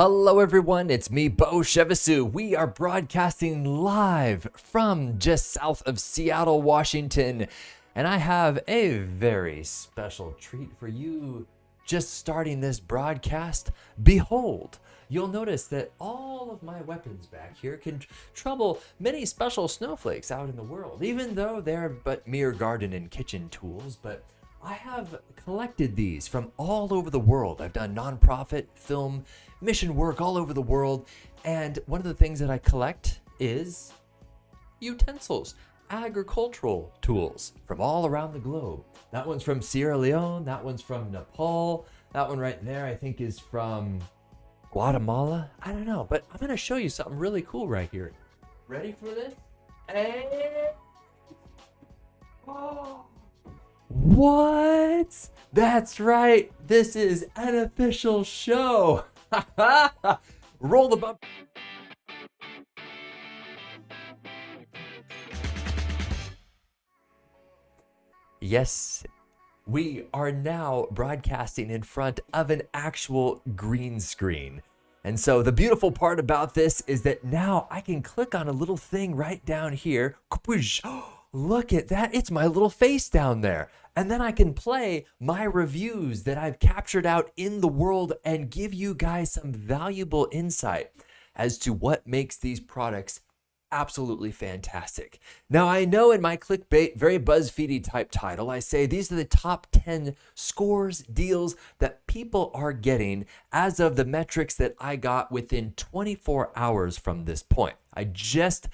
Hello everyone, it's me, Beau Chevassus. We are broadcasting live from just south of Seattle, Washington. And I have a very special treat for you just starting this broadcast. Behold, you'll notice that all of my weapons back here can trouble many special snowflakes out in the world, even though they're but mere garden and kitchen tools. But I have collected these from all over the world. I've done nonprofit, film, mission work all over the world. And one of the things that I collect is utensils, agricultural tools from all around the globe. That one's from Sierra Leone. That one's from Nepal. That one right there, I think, is from Guatemala. I don't know, but I'm going to show you something really cool right here. Ready for this? And... oh. What? That's right. This is an official show. Roll the bump. Yes, we are now broadcasting in front of an actual green screen. And so the beautiful part about this is that now I can click on a little thing right down here. Look at that. It's my little face down there. And then I can play my reviews that I've captured out in the world and give you guys some valuable insight as to what makes these products absolutely fantastic. Now, I know in my clickbait, very BuzzFeedy type title, I say these are the top 10 scores, deals that people are getting as of the metrics that I got within 24 hours from this point. I just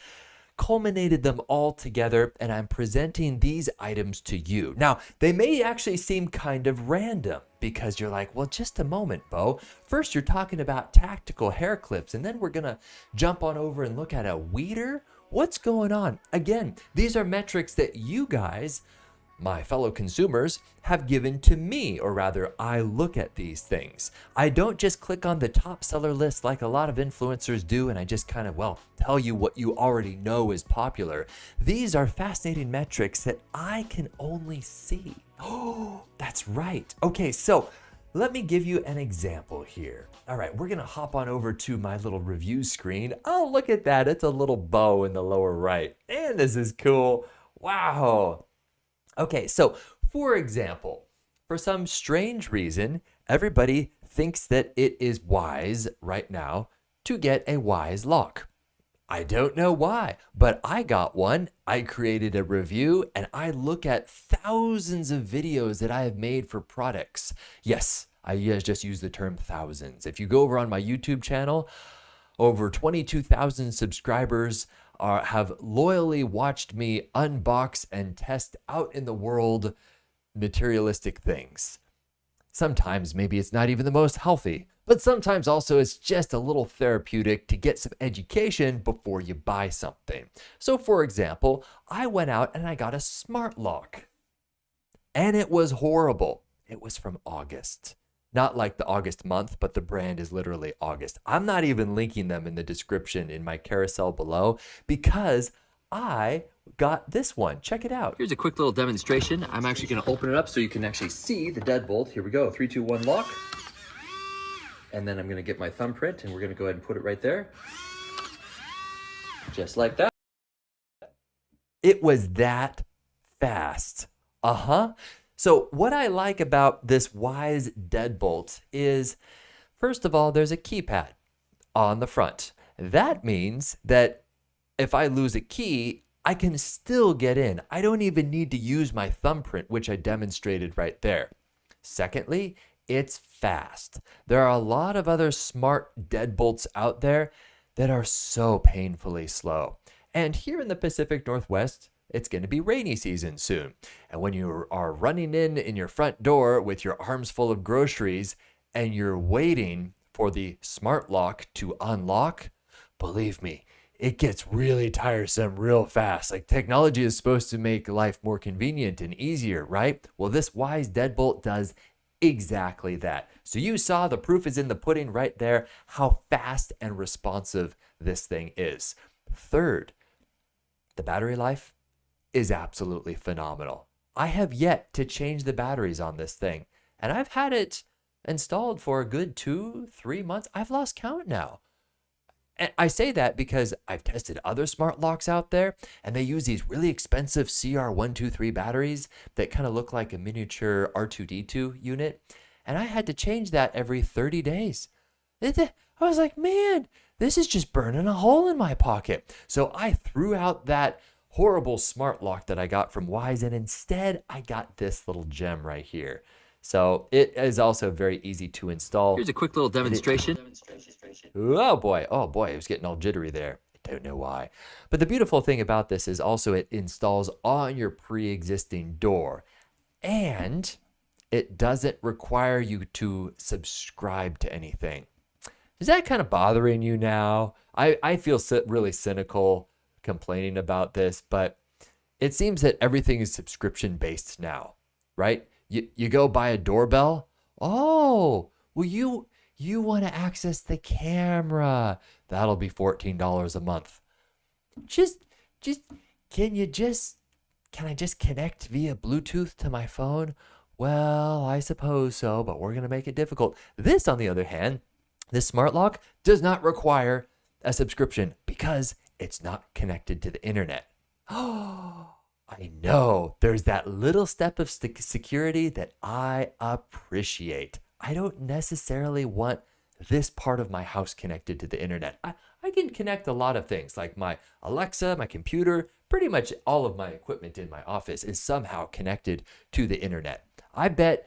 culminated them all together and I'm presenting these items to you. Now, they may actually seem kind of random because you're like, well, just a moment, Beau. First, you're talking about tactical hair clips and then we're gonna jump on over and look at a weeder. What's going on? Again, these are metrics that you guys, my fellow consumers, have given to me, or rather I look at these things. I don't just click on the top seller list like a lot of influencers do and I just kind of, well, tell you what you already know is popular. These are fascinating metrics that I can only see. Oh, that's right. Okay, so let me give you an example here. All right, we're gonna hop on over to my little review screen. Oh, look at that, it's a little bow in the lower right. And this is cool, wow. Okay, so for example, for some strange reason, everybody thinks that it is wise right now to get a wise lock. I don't know why, but I got one. I created a review and I look at thousands of videos that I have made for products. Yes, I just use the term thousands. If you go over on my YouTube channel, over 22,000 subscribers have loyally watched me unbox and test out in the world materialistic things. Sometimes maybe it's not even the most healthy, but sometimes also it's just a little therapeutic to get some education before you buy something. So for example, I went out and I got a smart lock and it was horrible. It was from August. Not like the August month, but the brand is literally August. I'm not even linking them in the description in my carousel below because I got this one. Check it out. Here's a quick little demonstration. I'm actually going to open it up so you can actually see the deadbolt. Here we go. 3, 2, 1, lock. And then I'm going to get my thumbprint and we're going to go ahead and put it right there. Just like that. It was that fast. So what I like about this Wise deadbolt is, first of all, there's a keypad on the front. That means that if I lose a key, I can still get in. I don't even need to use my thumbprint, which I demonstrated right there. Secondly, it's fast. There are a lot of other smart deadbolts out there that are so painfully slow. And here in the Pacific Northwest, it's going to be rainy season soon. And when you are running in your front door with your arms full of groceries and you're waiting for the smart lock to unlock, believe me, it gets really tiresome real fast. Like, technology is supposed to make life more convenient and easier, right? Well, this Wise deadbolt does exactly that. So you saw the proof is in the pudding right there, how fast and responsive this thing is. Third, the battery life is absolutely phenomenal. I have yet to change the batteries on this thing, and I've had it installed for a good 2-3 months. I've lost count now. And I say that because I've tested other smart locks out there, and they use these really expensive CR123 batteries that kind of look like a miniature R2D2 unit. And I had to change that every 30 days. I was like, man, this is just burning a hole in my pocket. So I threw out that horrible smart lock that I got from Wise, and instead I got this little gem right here. So it is also very easy to install. Here's a quick little demonstration. Oh boy, it was getting all jittery there. I don't know why. But the beautiful thing about this is also it installs on your pre-existing door, and it doesn't require you to subscribe to anything. Is that kind of bothering you now? I feel really cynical complaining about this, but it seems that everything is subscription based now, right? You go buy a doorbell. Oh, well, you want to access the camera. That'll be $14 a month. Can I just connect via Bluetooth to my phone? Well, I suppose so, but we're going to make it difficult. This, on the other hand, this smart lock does not require a subscription because it's not connected to the internet. Oh, I know. There's that little step of security that I appreciate. I don't necessarily want this part of my house connected to the internet. I can connect a lot of things like my Alexa, my computer, pretty much all of my equipment in my office is somehow connected to the internet. I bet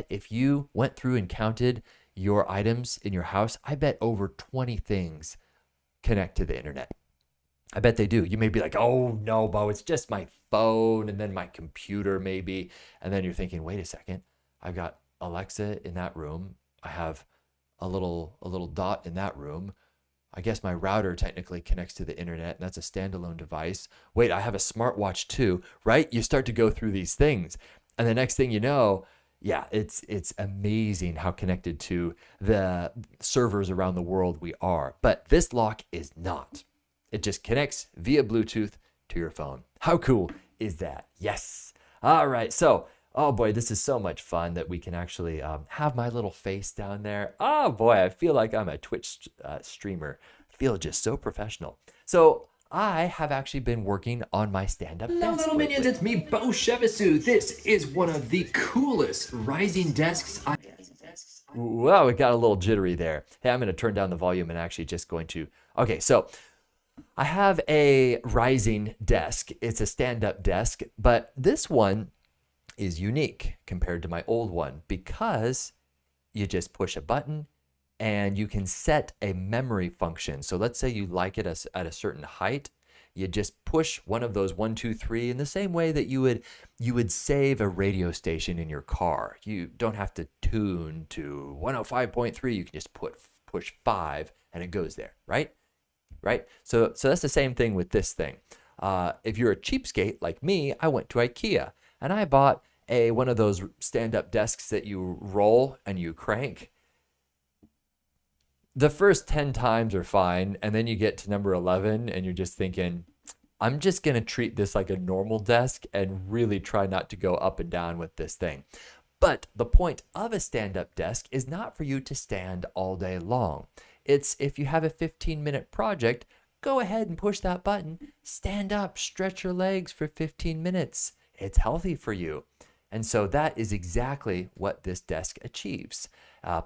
if you went through and counted your items in your house, I bet over 20 things connect to the internet. I bet they do. You may be like, oh no, Beau, it's just my phone and then my computer maybe. And then you're thinking, wait a second, I've got Alexa in that room. I have a little dot in that room. I guess my router technically connects to the internet, and that's a standalone device. Wait, I have a smartwatch too, right? You start to go through these things. And the next thing you know, yeah, it's amazing how connected to the servers around the world we are. But this lock is not. It just connects via Bluetooth to your phone. How cool is that? Yes. All right. So, oh boy, this is so much fun that we can actually have my little face down there. Oh boy, I feel like I'm a Twitch streamer. I feel just so professional. So I have actually been working on my stand-up desk. Hello, little minions. It's me, Beau Chevassus. This is one of the coolest rising desks Wow, it got a little jittery there. Hey, I'm going to turn down the volume and actually just going to... Okay, so I have a rising desk. It's a stand-up desk, but this one is unique compared to my old one because you just push a button and you can set a memory function. So let's say you like it at a certain height. You just push one of those 1, 2, 3 in the same way that you would save a radio station in your car. You don't have to tune to 105.3. You can just push 5 and it goes there, right? Right? So that's the same thing with this thing. If you're a cheapskate like me, I went to IKEA and I bought one of those stand-up desks that you roll and you crank. The first 10 times are fine, and then you get to number 11 and you're just thinking, I'm just going to treat this like a normal desk and really try not to go up and down with this thing. But the point of a stand-up desk is not for you to stand all day long. It's if you have a 15-minute project, go ahead and push that button, stand up, stretch your legs for 15 minutes. It's healthy for you. And so that is exactly what this desk achieves.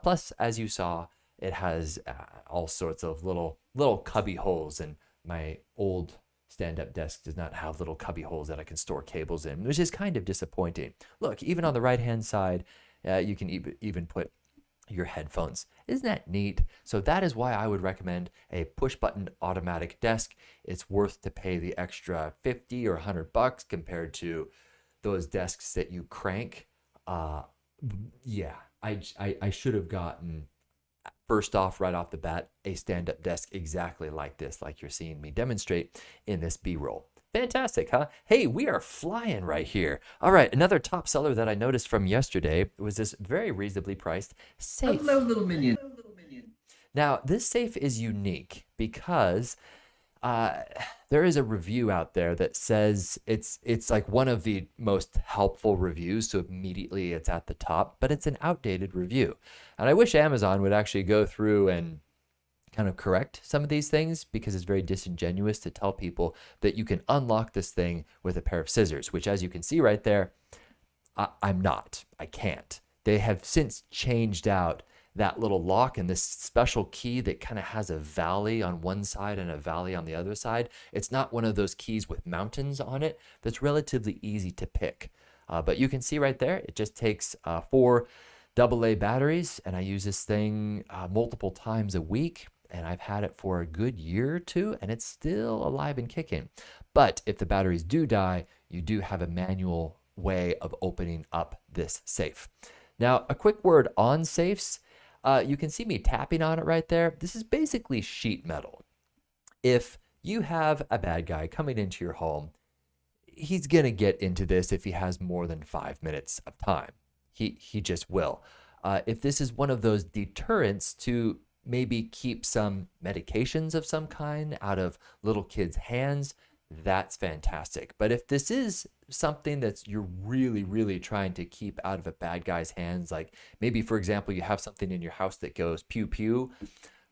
Plus, as you saw, it has all sorts of little cubby holes, and my old stand-up desk does not have little cubby holes that I can store cables in, which is kind of disappointing. Look, even on the right-hand side, you can even put your headphones. Isn't that neat? So that is why I would recommend a push-button automatic desk. It's worth to pay the extra 50 or $100 compared to those desks that you crank. Yeah, I should have gotten, first off, right off the bat, a stand-up desk exactly like this, like you're seeing me demonstrate in this B-roll. Fantastic, huh? Hey, we are flying right here. All right, another top seller that I noticed from yesterday was this very reasonably priced safe. Hello, little minion. Now, this safe is unique because uh, there is a review out there that says it's like one of the most helpful reviews, so immediately it's at the top, but it's an outdated review. And I wish Amazon would actually go through and kind of correct some of these things, because it's very disingenuous to tell people that you can unlock this thing with a pair of scissors, which, as you can see right there, I can't. They have since changed out that little lock and this special key that kind of has a valley on one side and a valley on the other side. It's not one of those keys with mountains on it that's relatively easy to pick. But you can see right there, it just takes 4 AA batteries, and I use this thing multiple times a week, and I've had it for a good year or two, and it's still alive and kicking. But if the batteries do die, you do have a manual way of opening up this safe. Now, a quick word on safes. You can see me tapping on it right there. This is basically sheet metal. If you have a bad guy coming into your home, he's going to get into this if he has more than 5 minutes of time. He just will. If this is one of those deterrents to maybe keep some medications of some kind out of little kids' hands, that's fantastic. But if this is something that's you're really, really trying to keep out of a bad guy's hands, like maybe, for example, you have something in your house that goes pew pew,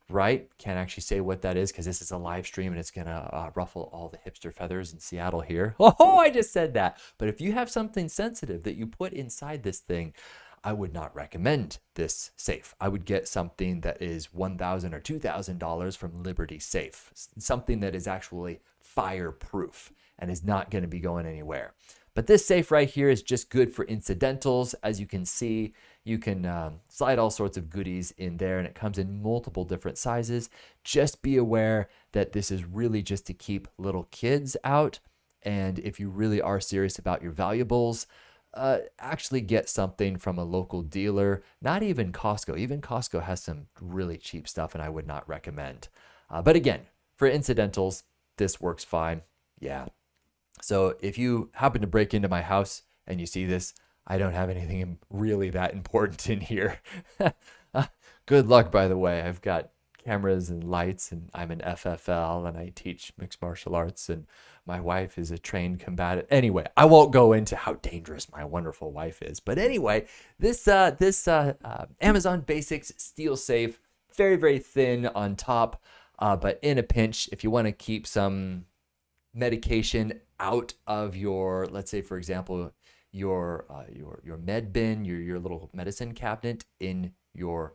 right? Can't actually say what that is because this is a live stream and it's gonna ruffle all the hipster feathers in Seattle here. Oh, I just said that. But if you have something sensitive that you put inside this thing, I would not recommend this safe. I would get something that is $1,000 or $2,000 from Liberty Safe, something that is actually fireproof and is not going to be going anywhere. But this safe right here is just good for incidentals. As you can see, you can slide all sorts of goodies in there, and it comes in multiple different sizes. Just be aware that this is really just to keep little kids out. And if you really are serious about your valuables, actually get something from a local dealer, not even Costco. Even Costco has some really cheap stuff, and I would not recommend. But again, for incidentals, this works fine. Yeah. So if you happen to break into my house and you see this, I don't have anything really that important in here. Good luck, by the way. I've got cameras and lights, and I'm an FFL, and I teach mixed martial arts, and my wife is a trained combatant. Anyway, I won't go into how dangerous my wonderful wife is. But anyway, this Amazon Basics steel safe, very, very thin on top, but in a pinch, if you want to keep some medication out of your, let's say, for example, your med bin, your little medicine cabinet in your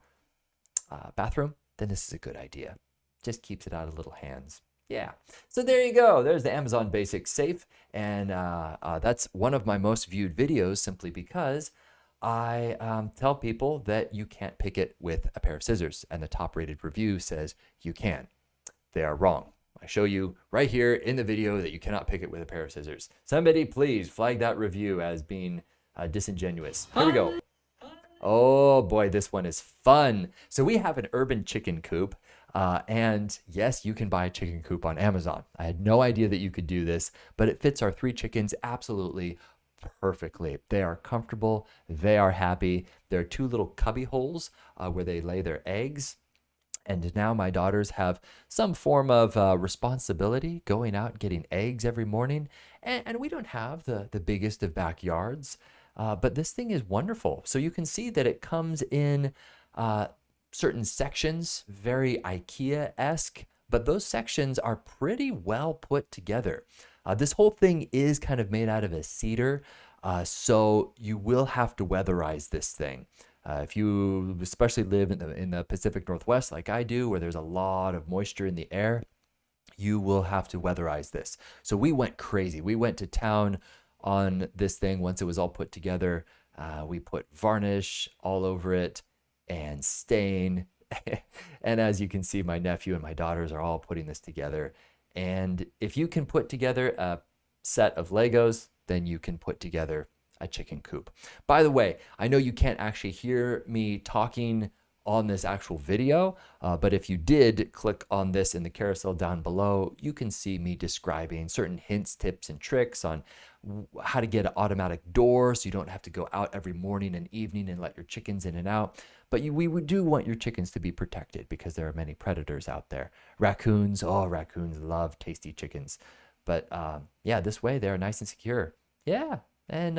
bathroom, then this is a good idea. Just keeps it out of little hands. Yeah. So there you go. There's the Amazon Basics safe. And that's one of my most viewed videos, simply because I tell people that you can't pick it with a pair of scissors. And the top rated review says you can. They are wrong. I show you right here in the video that you cannot pick it with a pair of scissors. Somebody please flag that review as being disingenuous. Here we go. Oh boy, this one is fun. So we have an urban chicken coop. And yes, you can buy a chicken coop on Amazon. I had no idea that you could do this, but it fits our 3 chickens absolutely perfectly. They are comfortable. They are happy. There are 2 little cubby holes where they lay their eggs. And now my daughters have some form of responsibility going out and getting eggs every morning. And we don't have the biggest of backyards, but this thing is wonderful. So you can see that it comes in certain sections, very IKEA-esque, but those sections are pretty well put together. This whole thing is kind of made out of a cedar, so you will have to weatherize this thing. If you especially live in the Pacific Northwest like I do, where there's a lot of moisture in the air, you will have to weatherize this. So we went crazy. We went to town on this thing once it was all put together. We put varnish all over it and stain. And as you can see, my nephew and my daughters are all putting this together. And if you can put together a set of Legos, then you can put together a chicken coop. By the way, I know you can't actually hear me talking on this actual video, but if you did click on this in the carousel down below, you can see me describing certain hints, tips, and tricks on how to get an automatic door so you don't have to go out every morning and evening and let your chickens in and out. But we do want your chickens to be protected because there are many predators out there. Raccoons, oh, raccoons love tasty chickens. But yeah, this way they're nice and secure. Yeah, and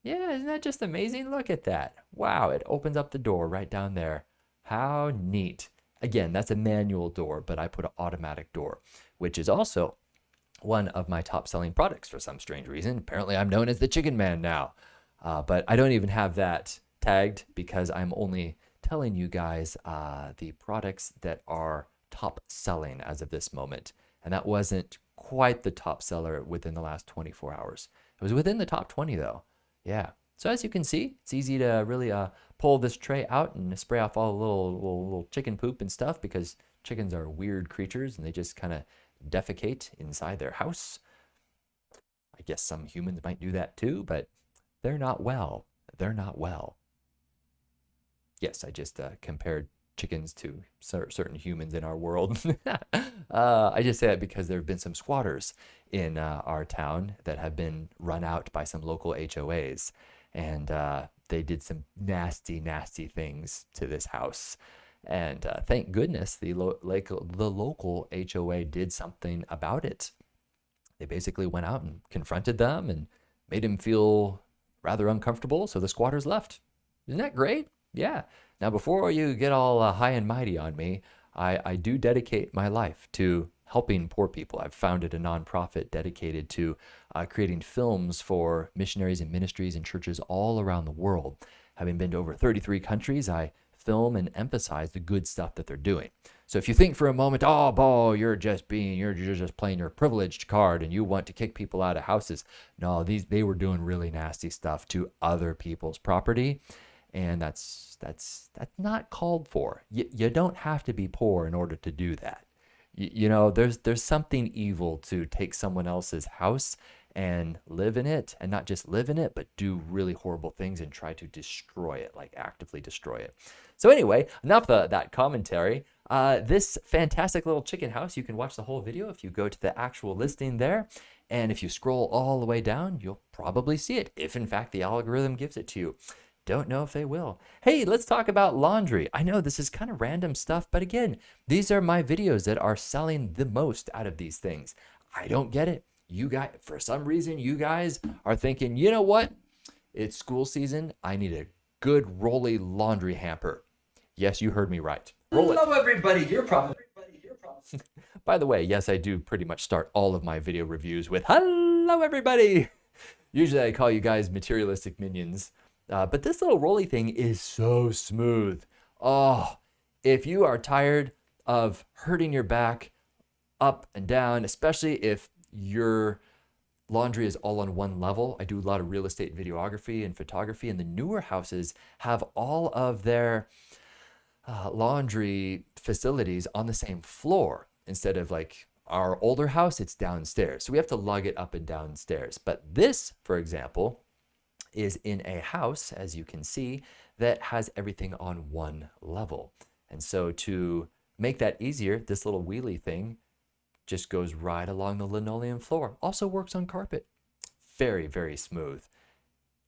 yeah, isn't that just amazing? Look at that. Wow, it opens up the door right down there. How neat. Again, that's a manual door, but I put an automatic door, which is also one of my top selling products for some strange reason. Apparently, I'm known as the Chicken Man now, but I don't even have that tagged because I'm only telling you guys the products that are top selling as of this moment. And that wasn't quite the top seller within the last 24 hours. It was within the top 20 though. Yeah. So as you can see, it's easy to really pull this tray out and spray off all the little chicken poop and stuff because chickens are weird creatures and they just kind of defecate inside their house. I guess some humans might do that too, but they're not well. They're not well. Yes, I just compared chickens to certain humans in our world. I just say that because there have been some squatters in our town that have been run out by some local HOAs, and they did some nasty, nasty things to this house. And thank goodness the local HOA did something about it. They basically went out and confronted them and made them feel rather uncomfortable, so the squatters left. Isn't that great? Yeah. Now, before you get all high and mighty on me, I do dedicate my life to helping poor people. I've founded a nonprofit dedicated to creating films for missionaries and ministries and churches all around the world. Having been to over 33 countries, I film and emphasize the good stuff that they're doing. So if you think for a moment, oh, Beau, you're just playing your privileged card and you want to kick people out of houses. No, they were doing really nasty stuff to other people's property. And that's not called for. You don't have to be poor in order to do that. You know, there's something evil to take someone else's house and live in it, and not just live in it, but do really horrible things and try to destroy it, like actively destroy it. So anyway, enough of that commentary. This fantastic little chicken house, you can watch the whole video if you go to the actual listing there. And if you scroll all the way down, you'll probably see it, if in fact the algorithm gives it to you. Don't know if they will. Hey, let's talk about laundry. I know this is kind of random stuff, but again, these are my videos that are selling the most out of these things. I don't get it. You guys, for some reason, you guys are thinking, you know what? It's school season. I need a good rolly laundry hamper. Yes, you heard me right. Roll it. Hello, everybody. Your problem. By the way, yes, I do pretty much start all of my video reviews with hello, everybody. Usually I call you guys materialistic minions. But this little rolly thing is so smooth. Oh, if you are tired of hurting your back up and down, especially if your laundry is all on one level. I do a lot of real estate videography and photography, and the newer houses have all of their laundry facilities on the same floor instead of like our older house, it's downstairs. So we have to lug it up and downstairs. But this, for example, is in a house, as you can see, that has everything on one level. And so to make that easier, this little wheelie thing just goes right along the linoleum floor. Also works on carpet. Very, very smooth.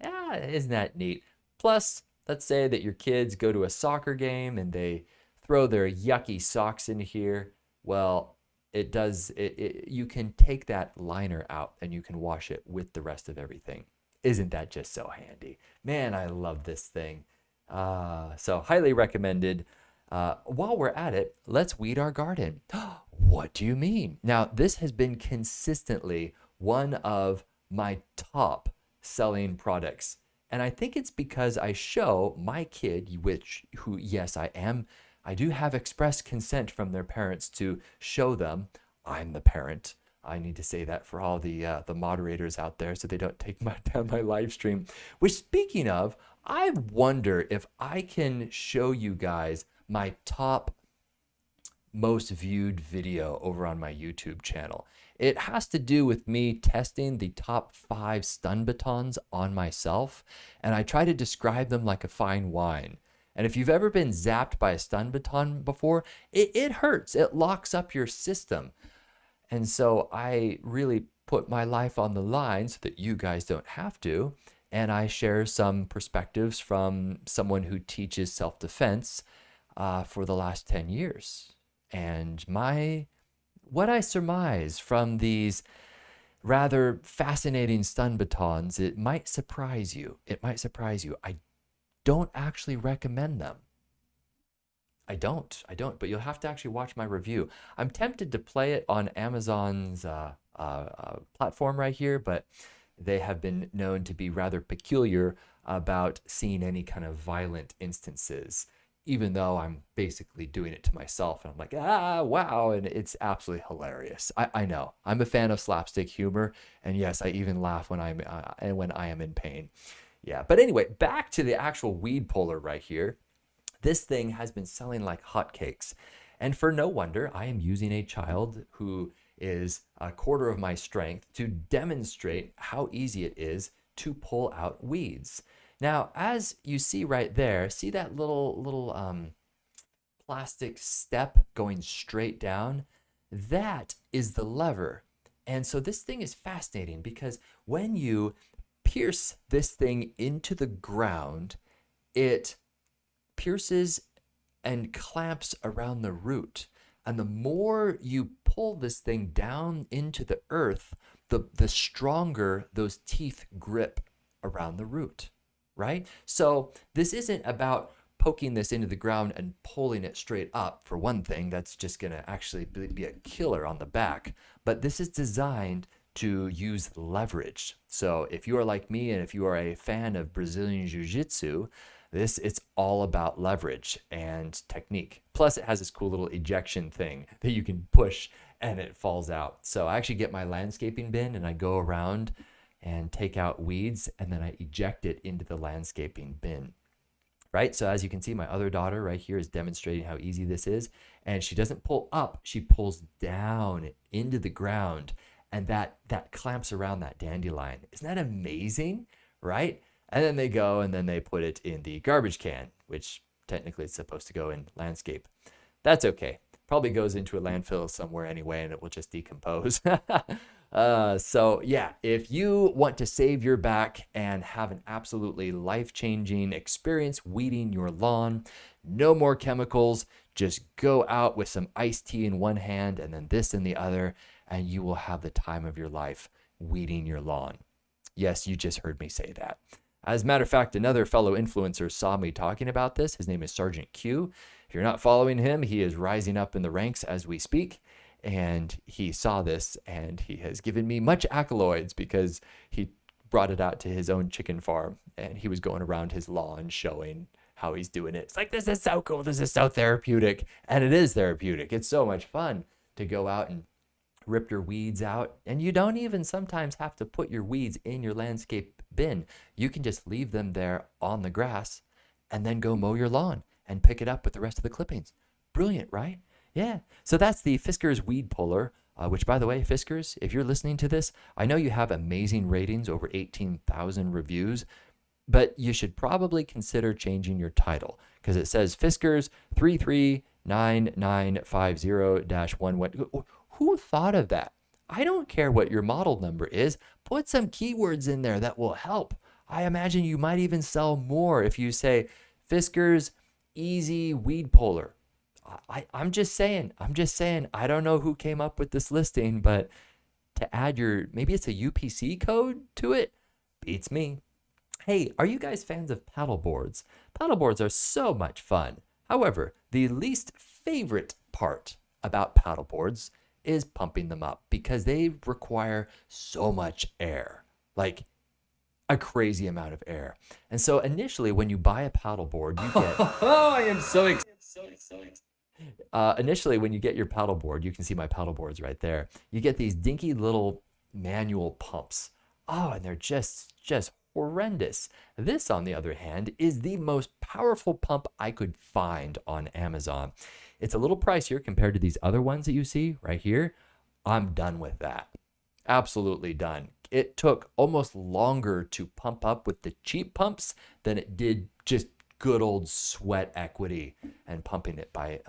Yeah, isn't that neat? Plus, let's say that your kids go to a soccer game and they throw their yucky socks in here. Well, you can take that liner out and you can wash it with the rest of everything. Isn't that just so handy? Man, I love this thing. So highly recommended. While we're at it, let's weed our garden. What do you mean? Now, this has been consistently one of my top selling products. And I think it's because I show my kid, who yes, I do have express consent from their parents to show them I'm the parent. I need to say that for all the moderators out there so they don't take down my live stream. Which, speaking of, I wonder if I can show you guys my top most viewed video over on my YouTube channel. It has to do with me testing the top 5 stun batons on myself, and I try to describe them like a fine wine. And if you've ever been zapped by a stun baton before, it hurts. It locks up your system. And so I really put my life on the line so that you guys don't have to. And I share some perspectives from someone who teaches self-defense for the last 10 years. And what I surmise from these rather fascinating stun batons, it might surprise you. It might surprise you. I don't actually recommend them. I don't, but you'll have to actually watch my review. I'm tempted to play it on Amazon's platform right here, but they have been known to be rather peculiar about seeing any kind of violent instances, even though I'm basically doing it to myself. And I'm like, wow. And it's absolutely hilarious. I know. I'm a fan of slapstick humor. And yes, I even laugh when when I am in pain. Yeah. But anyway, back to the actual weed puller right here. This thing has been selling like hotcakes. And for no wonder, I am using a child who is a quarter of my strength to demonstrate how easy it is to pull out weeds. Now, as you see right there, see that little plastic step going straight down? That is the lever. And so this thing is fascinating because when you pierce this thing into the ground, it pierces and clamps around the root. And the more you pull this thing down into the earth, the stronger those teeth grip around the root, right? So this isn't about poking this into the ground and pulling it straight up. For one thing, that's just going to actually be a killer on the back. But this is designed to use leverage. So if you are like me and if you are a fan of Brazilian Jiu-Jitsu, it's all about leverage and technique. Plus it has this cool little ejection thing that you can push and it falls out. So I actually get my landscaping bin and I go around and take out weeds and then I eject it into the landscaping bin. Right? So as you can see, my other daughter right here is demonstrating how easy this is. And she doesn't pull up, she pulls down into the ground. And that clamps around that dandelion. Isn't that amazing? Right? And then they go and then they put it in the garbage can, which technically it's supposed to go in landscape. That's okay. Probably goes into a landfill somewhere anyway, and it will just decompose. So yeah, if you want to save your back and have an absolutely life-changing experience weeding your lawn, no more chemicals, just go out with some iced tea in one hand and then this in the other, and you will have the time of your life weeding your lawn. Yes, you just heard me say that. As a matter of fact, another fellow influencer saw me talking about this. His name is Sergeant Q. If you're not following him, he is rising up in the ranks as we speak. And he saw this and he has given me much accolades because he brought it out to his own chicken farm and he was going around his lawn showing how he's doing it. It's like, this is so cool. This is so therapeutic. And it is therapeutic. It's so much fun to go out and rip your weeds out. And you don't even sometimes have to put your weeds in your landscape bin. You can just leave them there on the grass and then go mow your lawn and pick it up with the rest of the clippings. Brilliant, right? Yeah. So that's the Fiskars Weed Puller, which, by the way, Fiskars, if you're listening to this, I know you have amazing ratings, over 18,000 reviews, but you should probably consider changing your title because it says Fiskars 339950-11. Who thought of that? I don't care what your model number is. Put some keywords in there that will help. I imagine you might even sell more if you say Fiskars Easy Weed Puller. I'm just saying, I don't know who came up with this listing, but to add maybe it's a UPC code to it, beats me. Hey, are you guys fans of paddle boards? Paddle boards are so much fun. However, the least favorite part about paddle boards is pumping them up because they require so much air, like a crazy amount of air. And so initially when you buy a paddle board, you get... Oh, I am so excited. Initially, when you get your paddle board, you can see my paddle boards right there. You get these dinky little manual pumps. Oh, and they're just horrendous. This, on the other hand, is the most powerful pump I could find on Amazon. It's a little pricier compared to these other ones that you see right here. I'm done with that. Absolutely done. It took almost longer to pump up with the cheap pumps than it did just good old sweat equity and pumping it by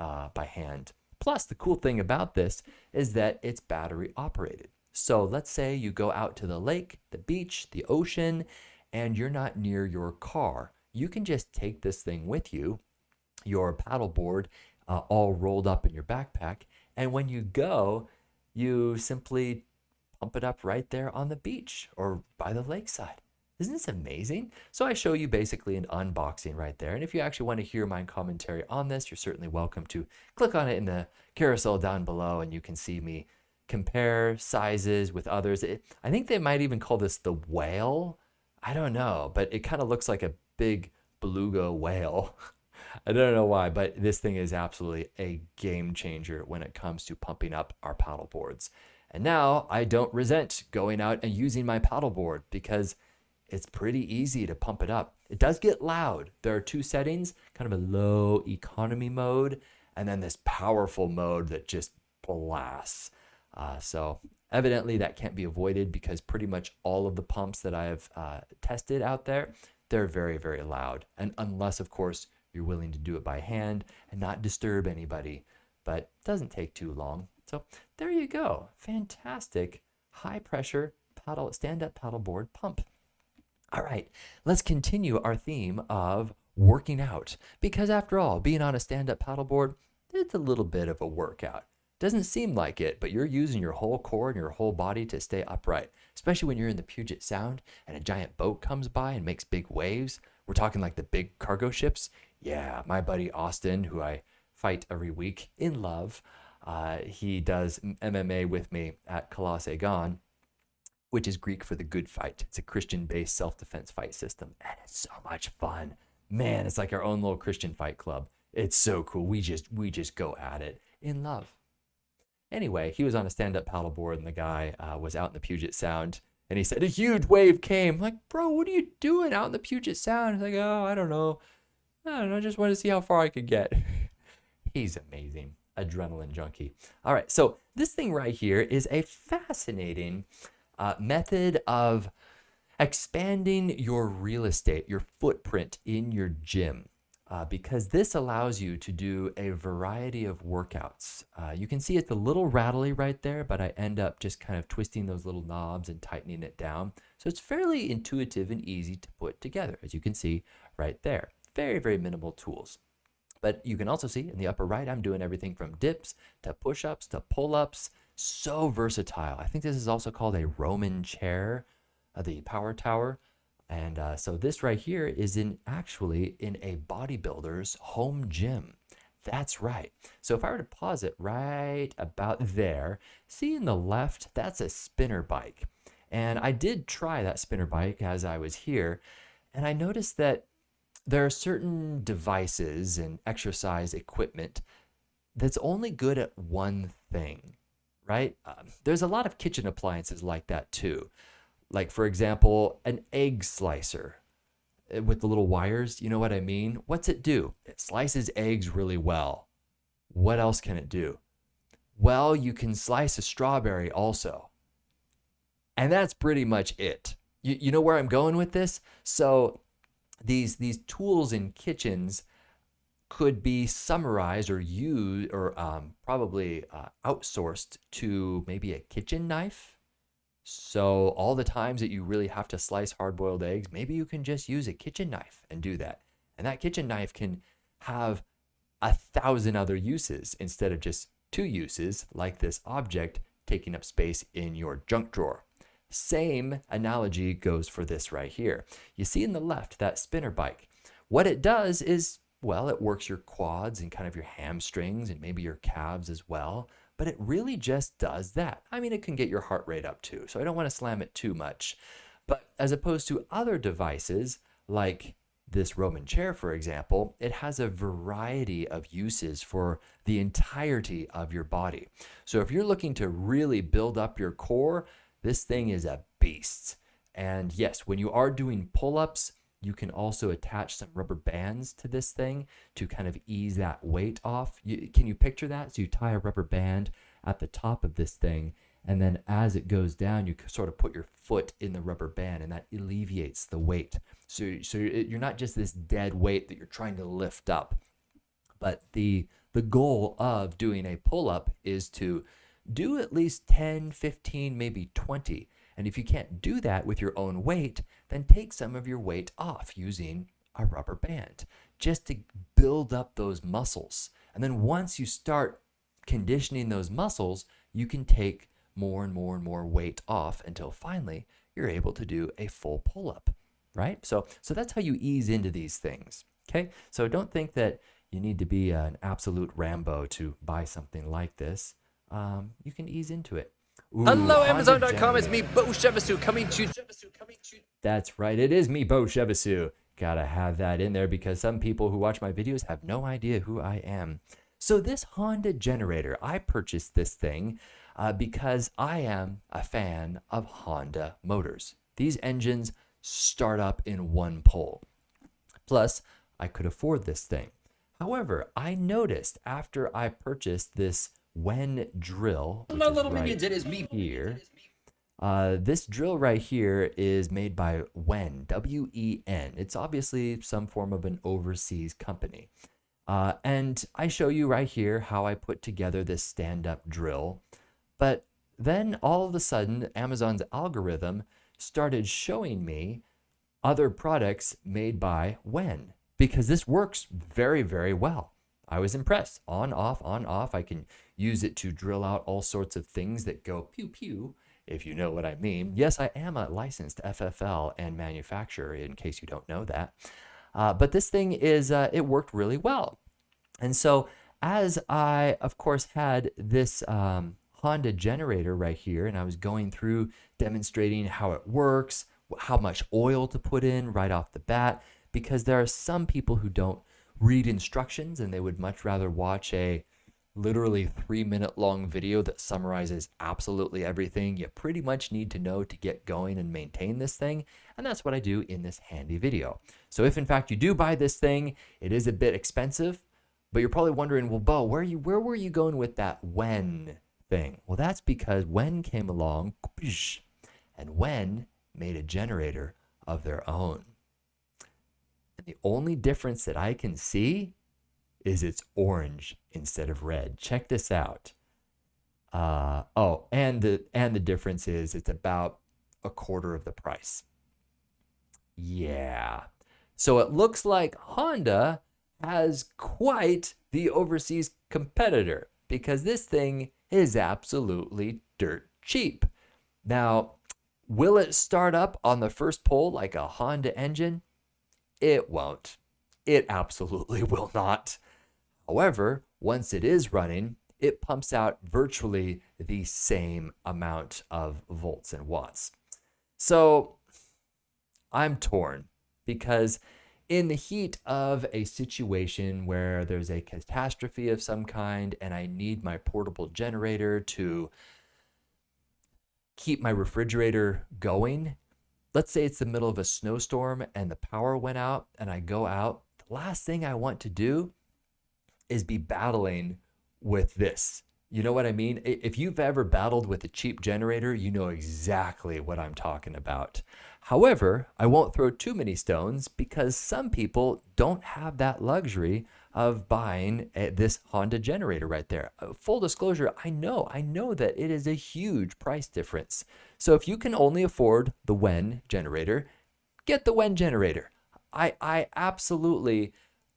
hand. Plus, the cool thing about this is that it's battery operated. So let's say you go out to the lake, the beach, the ocean, and you're not near your car. You can just take this thing with you, your paddleboard, all rolled up in your backpack. And when you go, you simply pump it up right there on the beach or by the lakeside. Isn't this amazing? So I show you basically an unboxing right there. And if you actually want to hear my commentary on this, you're certainly welcome to click on it in the carousel down below, and you can see me compare sizes with others. I think they might even call this the whale. I don't know, but it kind of looks like a big beluga whale. I don't know why, but this thing is absolutely a game changer when it comes to pumping up our paddle boards. And now I don't resent going out and using my paddleboard because it's pretty easy to pump it up. It does get loud. There are two settings, kind of a low economy mode, and then this powerful mode that just blasts. So evidently that can't be avoided because pretty much all of the pumps that I have tested out there, they're very, very loud. And unless, of course, you're willing to do it by hand and not disturb anybody, but it doesn't take too long. So there you go. Fantastic high pressure stand-up paddleboard pump. All right, let's continue our theme of working out, because after all, being on a stand-up paddleboard, it's a little bit of a workout. Doesn't seem like it, but you're using your whole core and your whole body to stay upright, especially when you're in the Puget Sound and a giant boat comes by and makes big waves. We're talking like the big cargo ships. Yeah, my buddy Austin, who I fight every week in love, he does MMA with me at Colossae Gone, which is Greek for the good fight. It's a Christian-based self-defense fight system, and it's so much fun. Man, it's like our own little Christian fight club. It's so cool. We just go at it in love. Anyway, he was on a stand-up paddleboard, and the guy was out in the Puget Sound, and he said, a huge wave came. I'm like, bro, what are you doing out in the Puget Sound? He's like, oh, I don't know. I just want to see how far I could get. He's amazing. Adrenaline junkie. All right, so this thing right here is a fascinating method of expanding your real estate, your footprint in your gym, because this allows you to do a variety of workouts. You can see it's a little rattly right there, but I end up just kind of twisting those little knobs and tightening it down. So it's fairly intuitive and easy to put together, as you can see right there. Very, very minimal tools. But you can also see in the upper right, I'm doing everything from dips to push-ups to pull-ups. So versatile. I think this is also called a Roman chair, the power tower. And so this right here is actually in a bodybuilder's home gym. That's right. So if I were to pause it right about there, see in the left, that's a spinner bike. And I did try that spinner bike as I was here, and I noticed that there are certain devices and exercise equipment that's only good at one thing, right? There's a lot of kitchen appliances like that too. Like, for example, an egg slicer with the little wires. You know what I mean? What's it do? It slices eggs really well. What else can it do? Well, you can slice a strawberry also. And that's pretty much it. You know where I'm going with this? So these tools in kitchens could be summarized or used or probably outsourced to maybe a kitchen knife. So all the times that you really have to slice hard-boiled eggs, maybe you can just use a kitchen knife and do that. And that kitchen knife can have 1,000 other uses instead of just 2 uses, like this object taking up space in your junk drawer. Same analogy goes for this right here. You see in the left, that spinner bike. What it does is, well, it works your quads and kind of your hamstrings and maybe your calves as well, but it really just does that. I mean, it can get your heart rate up too, so I don't want to slam it too much. But as opposed to other devices like this Roman chair, for example, it has a variety of uses for the entirety of your body. So if you're looking to really build up your core, this thing is a beast. And yes, when you are doing pull-ups, you can also attach some rubber bands to this thing to kind of ease that weight off. Can you picture that? So you tie a rubber band at the top of this thing, and then as it goes down, you sort of put your foot in the rubber band, and that alleviates the weight. So you're not just this dead weight that you're trying to lift up. But the goal of doing a pull-up is to do at least 10, 15, maybe 20. And if you can't do that with your own weight, then take some of your weight off using a rubber band just to build up those muscles. And then once you start conditioning those muscles, you can take more and more and more weight off until finally you're able to do a full pull-up, right? So that's how you ease into these things, okay? So don't think that you need to be an absolute Rambo to buy something like this. You can ease into it. Ooh, Hello, Amazon.com. It's me, Beau Chevassus, coming to you. That's right. It is me, Beau Chevassus. Gotta have that in there because some people who watch my videos have no idea who I am. So this Honda generator, I purchased this thing because I am a fan of Honda motors. These engines start up in one pull. Plus, I could afford this thing. However, I noticed after I purchased this Wen drill, which Hello, is little right minions. It is me. here. This drill right here is made by Wen, W-E-N. It's obviously some form of an overseas company. And I show you right here how I put together this stand-up drill. But then all of a sudden, Amazon's algorithm started showing me other products made by Wen, because this works very, very well. I was impressed. On, off. I can use it to drill out all sorts of things that go pew, pew, if you know what I mean. Yes, I am a licensed FFL and manufacturer, in case you don't know that. But this thing is, it worked really well. And so as I, of course, had this Honda generator right here, and I was going through demonstrating how it works, how much oil to put in right off the bat, because there are some people who don't read instructions and they would much rather watch a literally 3-minute long video that summarizes absolutely everything you pretty much need to know to get going and maintain this thing. And that's what I do in this handy video. So if in fact you do buy this thing, it is a bit expensive, but you're probably wondering, well, Beau, where were you going with that Wen thing? Well, that's because Wen came along and Wen made a generator of their own. And the only difference that I can see is it's orange instead of red. Check this out. And the difference is it's about a quarter of the price. Yeah. So it looks like Honda has quite the overseas competitor because this thing is absolutely dirt cheap. Now, will it start up on the first pull like a Honda engine? It won't. It absolutely will not. However, once it is running, it pumps out virtually the same amount of volts and watts. So I'm torn because in the heat of a situation where there's a catastrophe of some kind and I need my portable generator to keep my refrigerator going, let's say it's the middle of a snowstorm and the power went out and I go out, the last thing I want to do is be battling with this. You know what I mean? If you've ever battled with a cheap generator, you know exactly what I'm talking about. However, I won't throw too many stones because some people don't have that luxury of buying this Honda generator right there. Full disclosure, I know that it is a huge price difference. So if you can only afford the Wen generator, get the Wen generator. I absolutely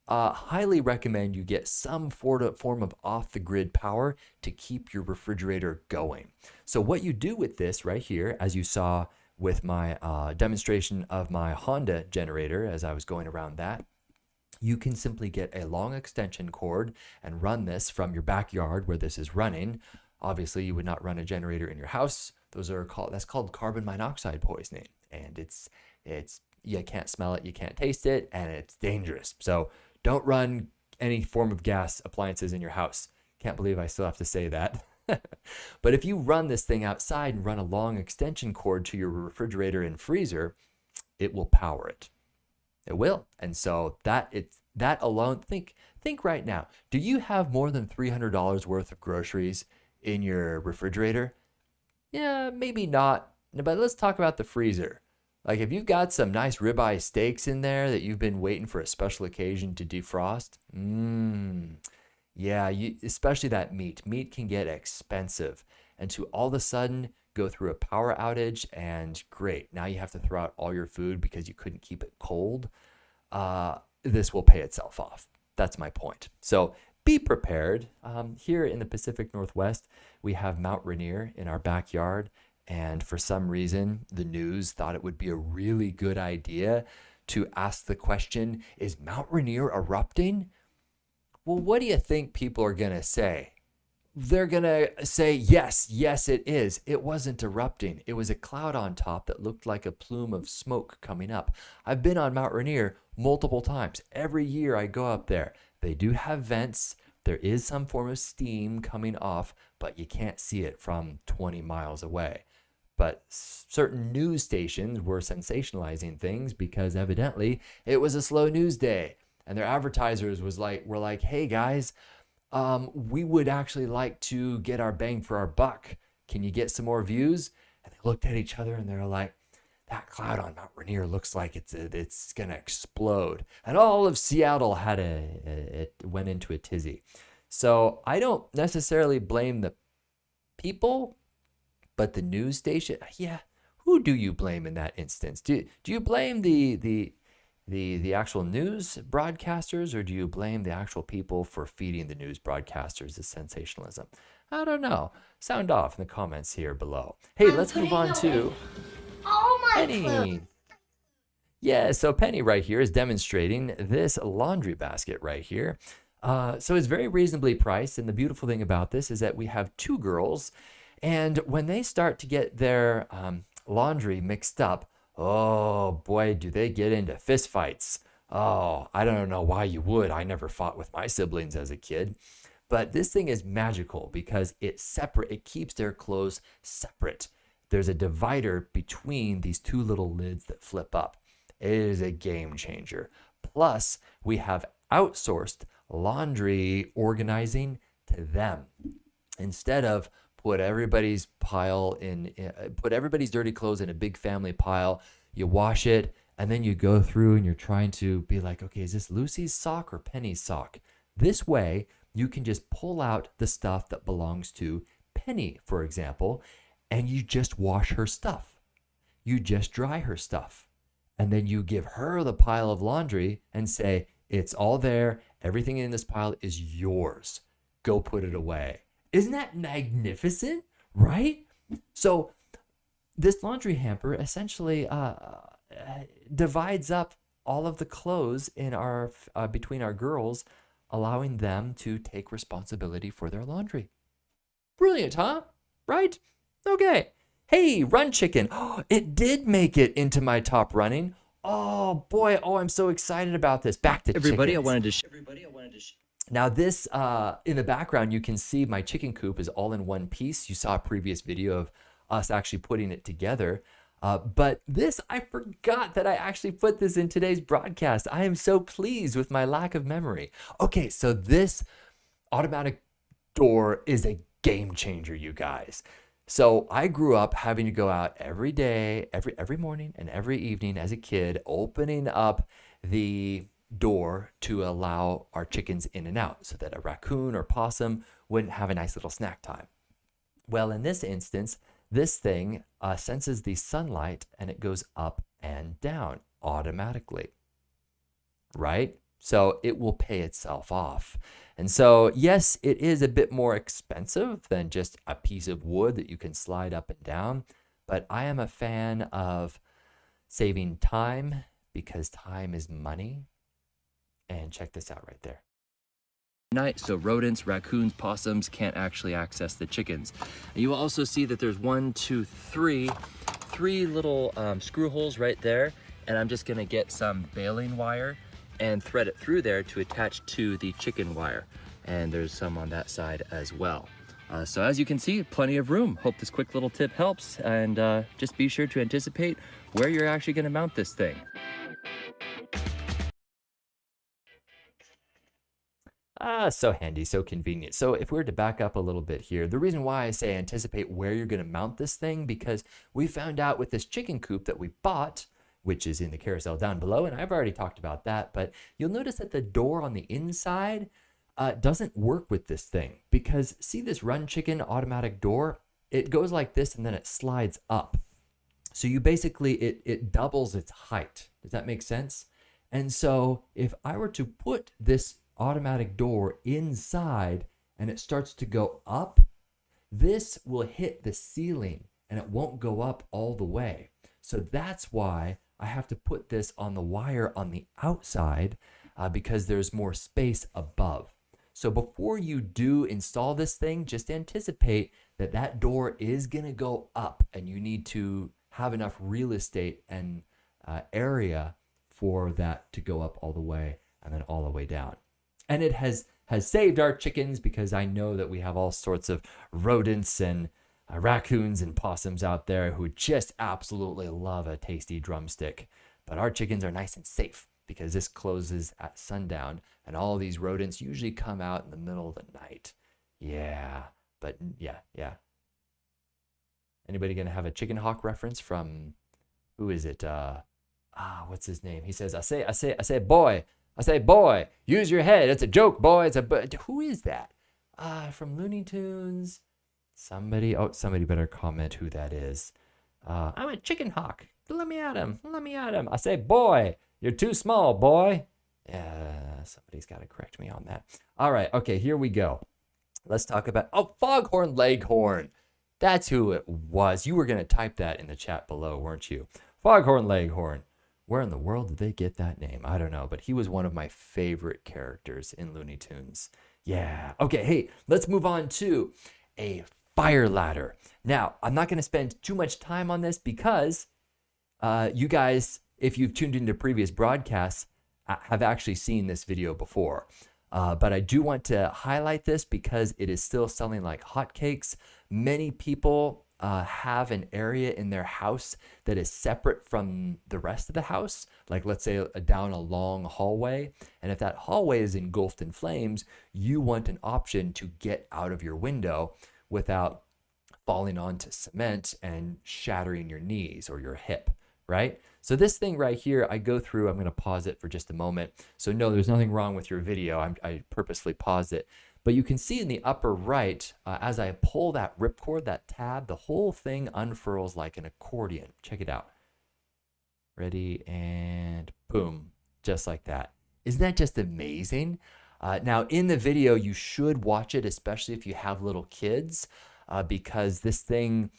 highly recommend you get some form of off-the-grid power to keep your refrigerator going. So what you do with this right here, as you saw with my demonstration of my Honda generator as I was going around that, you can simply get a long extension cord and run this from your backyard where this is running. Obviously, you would not run a generator in your house. That's called carbon monoxide poisoning, and it's you can't smell it, you can't taste it, and it's dangerous. So don't run any form of gas appliances in your house. Can't believe I still have to say that. But if you run this thing outside and run a long extension cord to your refrigerator and freezer, it will power it. It will. And so that alone, think right now, do you have more than $300 worth of groceries in your refrigerator? Yeah, maybe not. But let's talk about the freezer. Like if you've got some nice ribeye steaks in there that you've been waiting for a special occasion to defrost, yeah, especially that meat. Meat can get expensive. And to all of a sudden go through a power outage and great, now you have to throw out all your food because you couldn't keep it cold. This will pay itself off. That's my point. So be prepared. Here in the Pacific Northwest, we have Mount Rainier in our backyard. And for some reason, the news thought it would be a really good idea to ask the question, is Mount Rainier erupting? Well, what do you think people are going to say? They're going to say, yes, it is. It wasn't erupting. It was a cloud on top that looked like a plume of smoke coming up. I've been on Mount Rainier multiple times. Every year I go up there. They do have vents. There is some form of steam coming off, but you can't see it from 20 miles away. But certain news stations were sensationalizing things because evidently it was a slow news day. And their advertisers were like, hey guys, we would actually like to get our bang for our buck. Can you get some more views? And they looked at each other and they're like, that cloud on Mount Rainier looks like it's gonna explode. And all of Seattle it went into a tizzy. So I don't necessarily blame the people, but the news station, yeah, who do you blame in that instance? Do you blame the actual news broadcasters, or do you blame the actual people for feeding the news broadcasters the sensationalism? I don't know. Sound off in the comments here below. Hey, let's move on to Penny. Yeah, so Penny right here is demonstrating this laundry basket right here. So it's very reasonably priced, and the beautiful thing about this is that we have two girls, and when they start to get their laundry mixed up, oh boy, do they get into fist fights. Oh, I don't know why you would. I never fought with my siblings as a kid. But this thing is magical because it keeps their clothes separate. There's a divider between these two little lids that flip up. It is a game changer. Plus, we have outsourced laundry organizing to them. Instead of put everybody's dirty clothes in a big family pile, you wash it, and then you go through and you're trying to be like, okay, is this Lucy's sock or Penny's sock? This way, you can just pull out the stuff that belongs to Penny, for example, and you just wash her stuff. You just dry her stuff. And then you give her the pile of laundry and say, it's all there. Everything in this pile is yours. Go put it away. Isn't that magnificent, right? So this laundry hamper essentially divides up all of the clothes in our between our girls, allowing them to take responsibility for their laundry. Brilliant, huh? Right? Okay. Hey, Run Chicken. Oh, it did make it into my top running. Oh boy. Oh, I'm so excited about this. Back to everybody. chickens. I wanted to Now this, in the background, you can see my chicken coop is all in one piece. You saw a previous video of us actually putting it together. But this, I forgot that I actually put this in today's broadcast. I am so pleased with my lack of memory. Okay, so this automatic door is a game changer, you guys. So I grew up having to go out every day, every morning and every evening as a kid, opening up the door to allow our chickens in and out so that a raccoon or possum wouldn't have a nice little snack time. Well, in this instance, this thing senses the sunlight and it goes up and down automatically, right? So it will pay itself off. And so, yes, it is a bit more expensive than just a piece of wood that you can slide up and down, but I am a fan of saving time because time is money. And check this out right there. night, so rodents, raccoons, possums can't actually access the chickens. And you will also see that there's three little screw holes right there, and I'm just gonna get some baling wire and thread it through there to attach to the chicken wire. And there's some on that side as well. So as you can see, plenty of room. Hope this quick little tip helps, and just be sure to anticipate where you're actually gonna mount this thing. So handy, so convenient. So if we were to back up a little bit here, the reason why I say anticipate where you're going to mount this thing, because we found out with this chicken coop that we bought, which is in the carousel down below, and I've already talked about that, but you'll notice that the door on the inside doesn't work with this thing, because see this Run Chicken automatic door? It goes like this and then it slides up. So you basically, it doubles its height. Does that make sense? And so if I were to put this automatic door inside and it starts to go up, this will hit the ceiling and it won't go up all the way. So that's why I have to put this on the wire on the outside, because there's more space above. So before you do install this thing, just anticipate that that door is going to go up, and you need to have enough real estate and area for that to go up all the way and then all the way down. And it has saved our chickens, because I know that we have all sorts of rodents and raccoons and possums out there who just absolutely love a tasty drumstick. But our chickens are nice and safe, because this closes at sundown, and all these rodents usually come out in the middle of the night. Yeah, but yeah. Anybody gonna have a chicken hawk reference from, who is it? What's his name? He says, I say, boy, use your head. It's a joke, boy. Who is that? From Looney Tunes. Somebody better comment who that is. I'm a chicken hawk. Let me at him. I say, boy, you're too small, boy. Somebody's got to correct me on that. All right, okay, here we go. Let's talk about, Foghorn Leghorn. That's who it was. You were going to type that in the chat below, weren't you? Foghorn Leghorn. Where in the world did they get that name? I don't know, but he was one of my favorite characters in Looney Tunes. Yeah. Okay, hey, let's move on to a fire ladder. Now, I'm not going to spend too much time on this, because you guys, if you've tuned into previous broadcasts, have actually seen this video before. But I do want to highlight this because it is still selling like hotcakes. Many people have an area in their house that is separate from the rest of the house. Like, let's say down a long hallway. And if that hallway is engulfed in flames, you want an option to get out of your window without falling onto cement and shattering your knees or your hip, right? So this thing right here, I go through, I'm going to pause it for just a moment. So no, there's nothing wrong with your video. I purposely paused it. But you can see in the upper right, as I pull that ripcord, that tab, the whole thing unfurls like an accordion. Check it out. Ready, and boom, just like that. Isn't that just amazing? Now in the video, you should watch it, especially if you have little kids, because this thing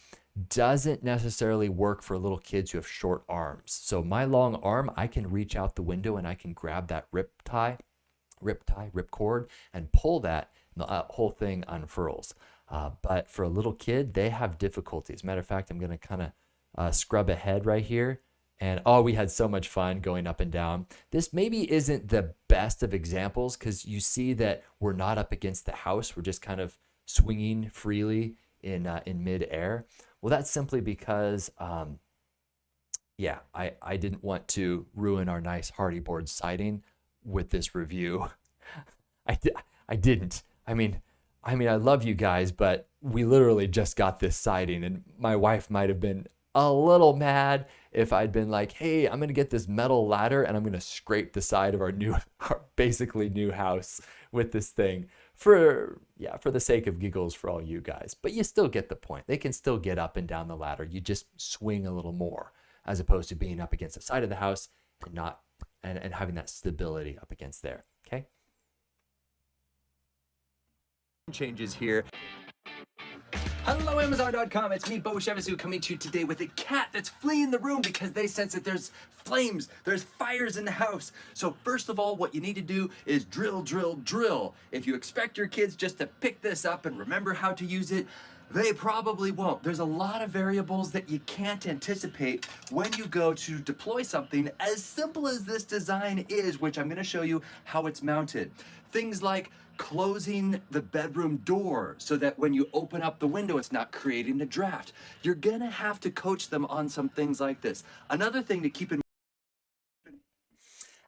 doesn't necessarily work for little kids who have short arms. So my long arm, I can reach out the window and I can grab that ripcord and pull that, and the whole thing unfurls. But for a little kid, they have difficulties. Matter of fact, I'm going to kind of scrub ahead right here. And we had so much fun going up and down. This maybe isn't the best of examples, because you see that we're not up against the house. We're just kind of swinging freely in mid-air. Well, that's simply because, I didn't want to ruin our nice hardy board siding with this review. I didn't. I mean, I love you guys, but we literally just got this siding, and my wife might have been a little mad if I'd been like, hey, I'm going to get this metal ladder and I'm going to scrape the side of our basically new house with this thing for the sake of giggles for all you guys. But you still get the point. They can still get up and down the ladder. You just swing a little more, as opposed to being up against the side of the house and having that stability up against there. Okay. Changes here. Hello, Amazon.com. It's me, Beau Chevassus, coming to you today with a cat that's fleeing the room because they sense that there's flames, there's fires in the house. So first of all, what you need to do is drill, drill, drill. If you expect your kids just to pick this up and remember how to use it, they probably won't. There's a lot of variables that you can't anticipate when you go to deploy something as simple as this design is, which I'm going to show you how it's mounted. Things like closing the bedroom door so that when you open up the window, it's not creating a draft. You're going to have to coach them on some things like this. Another thing to keep in mind.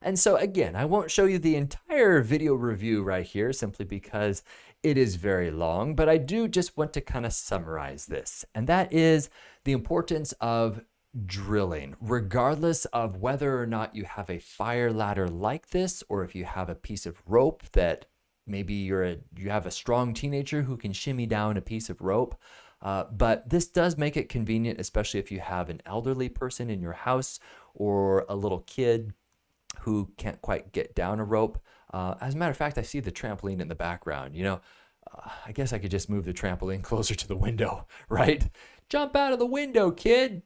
And so again, I won't show you the entire video review right here, simply because it is very long, but I do just want to kind of summarize this. And that is the importance of drilling, regardless of whether or not you have a fire ladder like this, or if you have a piece of rope that maybe you have a strong teenager who can shimmy down a piece of rope. But this does make it convenient, especially if you have an elderly person in your house or a little kid who can't quite get down a rope. As a matter of fact, I see the trampoline in the background. I guess I could just move the trampoline closer to the window, right? Jump out of the window, kid.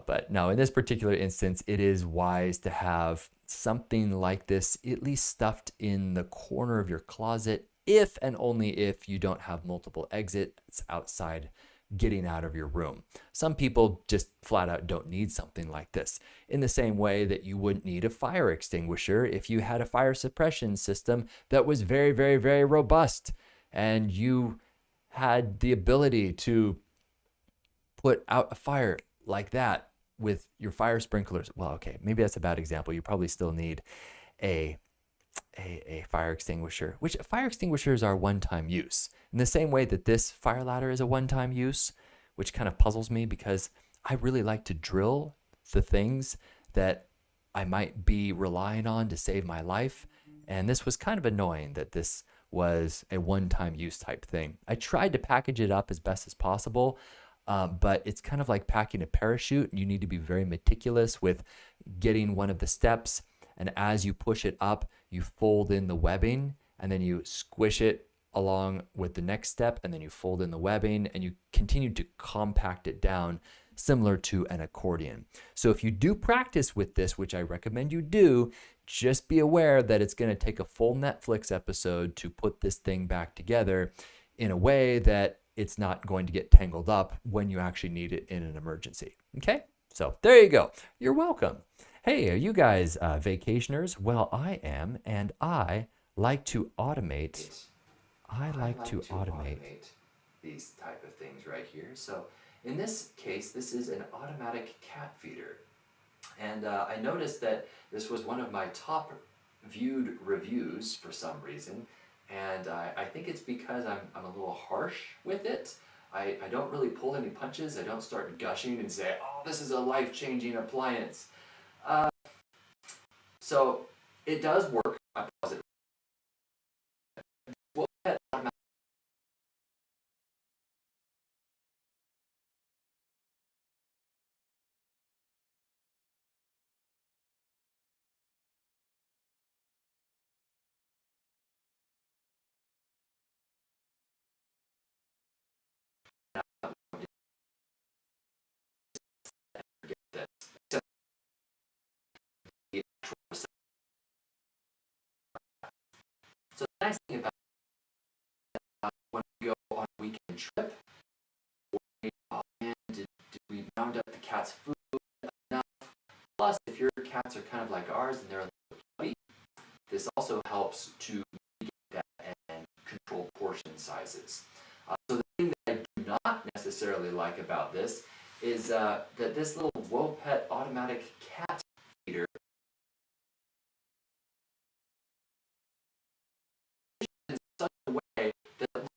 But no, in this particular instance, it is wise to have something like this at least stuffed in the corner of your closet, if and only if you don't have multiple exits outside getting out of your room. Some people just flat out don't need something like this, in the same way that you wouldn't need a fire extinguisher if you had a fire suppression system that was very, very, very robust and you had the ability to put out a fire like that with your fire sprinklers. Well, okay, maybe that's a bad example. You probably still need a fire extinguisher, which fire extinguishers are one-time use. In the same way that this fire ladder is a one-time use, which kind of puzzles me because I really like to drill the things that I might be relying on to save my life. And this was kind of annoying that this was a one-time use type thing. I tried to package it up as best as possible, but it's kind of like packing a parachute. You need to be very meticulous with getting one of the steps. And as you push it up, you fold in the webbing and then you squish it along with the next step, and then you fold in the webbing and you continue to compact it down, similar to an accordion. So if you do practice with this, which I recommend you do, just be aware that it's going to take a full Netflix episode to put this thing back together in a way that it's not going to get tangled up when you actually need it in an emergency. Okay? So there you go. You're welcome. Hey, are you guys vacationers? Well, I am, and I like to automate. I like to automate these type of things right here. So in this case, this is an automatic cat feeder. And I noticed that this was one of my top viewed reviews for some reason. And I think it's because I'm a little harsh with it. I don't really pull any punches. I don't start gushing and say, oh, this is a life-changing appliance. So it does work. I pause it. So the nice thing about when we go on a weekend trip, did we round up the cat's food enough? Plus, if your cats are kind of like ours and they're a little chubby, this also helps to mitigate that and control portion sizes. So the thing that I do not necessarily like about this is that this little WoPet automatic cat feeder in such a way that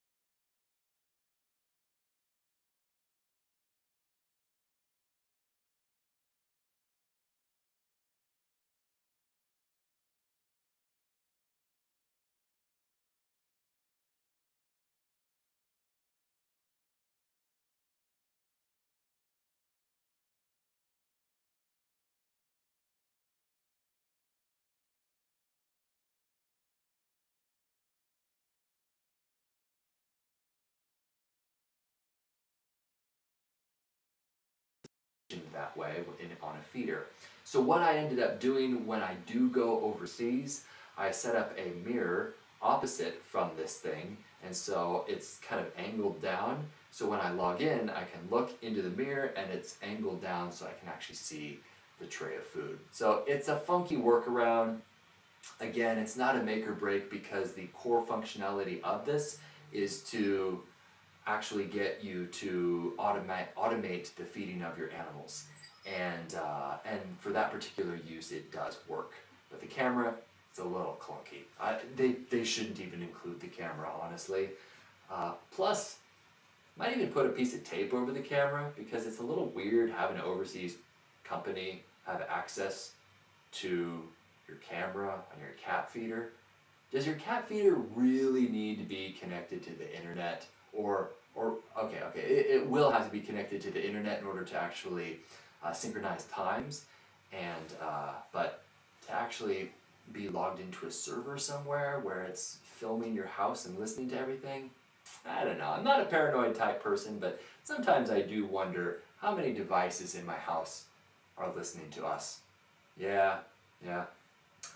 that way on a feeder. So what I ended up doing when I do go overseas, I set up a mirror opposite from this thing, and so it's kind of angled down. So when I log in, I can look into the mirror and it's angled down so I can actually see the tray of food. So it's a funky workaround. Again, it's not a make or break because the core functionality of this is to actually get you to automate the feeding of your animals, and for that particular use, it does work. But the camera, it's a little clunky. They shouldn't even include the camera, honestly. Plus, Might even put a piece of tape over the camera because it's a little weird having an overseas company have access to your camera on your cat feeder. Does your cat feeder really need to be connected to the internet? Or okay, it will have to be connected to the internet in order to actually synchronize times, and but to actually be logged into a server somewhere where it's filming your house and listening to everything, I don't know. I'm not a paranoid type person, but sometimes I do wonder how many devices in my house are listening to us. Yeah.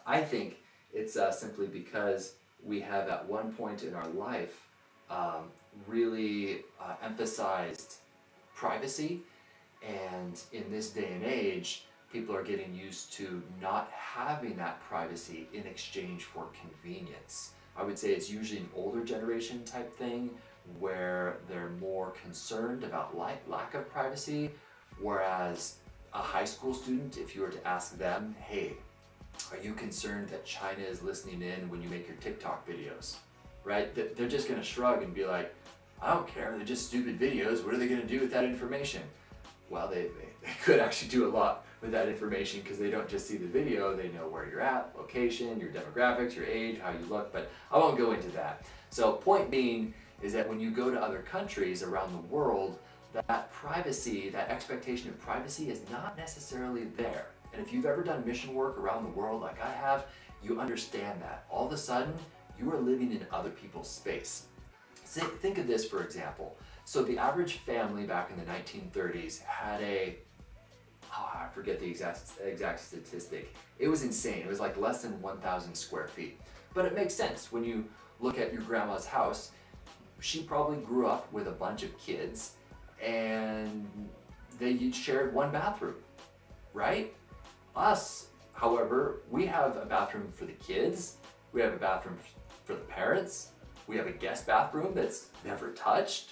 I think it's simply because we have at one point in our life really emphasized privacy, and in this day and age, people are getting used to not having that privacy in exchange for convenience. I would say it's usually an older generation type thing where they're more concerned about lack of privacy, whereas a high school student, if you were to ask them, hey, are you concerned that China is listening in when you make your TikTok videos? Right? They're just gonna shrug and be like, I don't care, they're just stupid videos, what are they gonna do with that information? Well, they could actually do a lot with that information because they don't just see the video, they know where you're at, location, your demographics, your age, how you look, but I won't go into that. So point being is that when you go to other countries around the world, that privacy, that expectation of privacy is not necessarily there. And if you've ever done mission work around the world like I have, you understand that. All of a sudden, you are living in other people's space. Think of this, for example. So the average family back in the 1930s had I forget the exact statistic. It was insane. It was like less than 1,000 square feet. But it makes sense when you look at your grandma's house. She probably grew up with a bunch of kids and they each shared one bathroom, right? Us, however, we have a bathroom for the kids, we have a bathroom for the parents, we have a guest bathroom that's never touched,